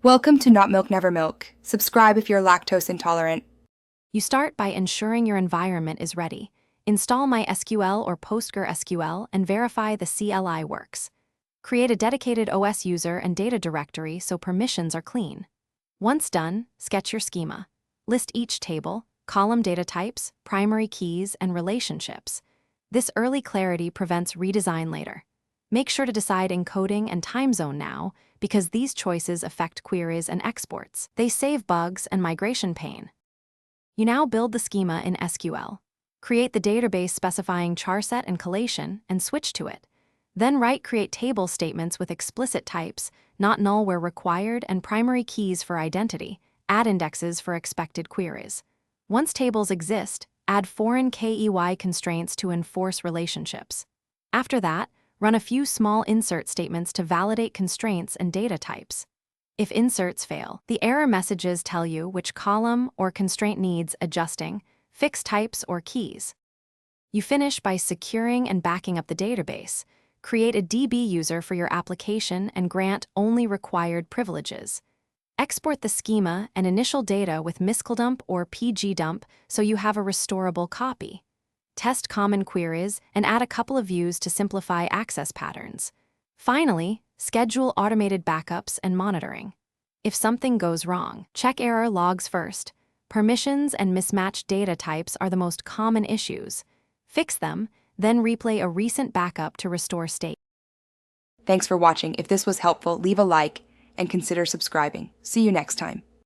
Welcome to Not Milk Never Milk. Subscribe if you're lactose intolerant. You start by ensuring your environment is ready. Install MySQL or PostgreSQL and verify the CLI works. Create a dedicated OS user and data directory so permissions are clean. Once done, sketch your schema. List each table, column data types, primary keys, and relationships. This early clarity prevents redesign later. Make sure to decide encoding and time zone now, because these choices affect queries and exports. They save bugs and migration pain. You now build the schema in SQL. Create the database specifying charset and collation and switch to it. Then create table statements with explicit types, not null where required, and primary keys for identity. Add indexes for expected queries. Once tables exist, add foreign KEY constraints to enforce relationships. After that, run a few small insert statements to validate constraints and data types. If inserts fail, the error messages tell you which column or constraint needs adjusting, fix types or keys. You finish by securing and backing up the database. Create a DB user for your application and grant only required privileges. Export the schema and initial data with miscldump or pgdump so you have a restorable copy. Test common queries and add a couple of views to simplify access patterns. Finally, schedule automated backups and monitoring. If something goes wrong, check error logs first. Permissions and mismatched data types are the most common issues. Fix them, then replay a recent backup to restore state. Thanks for watching. If this was helpful, leave a like and consider subscribing. See you next time.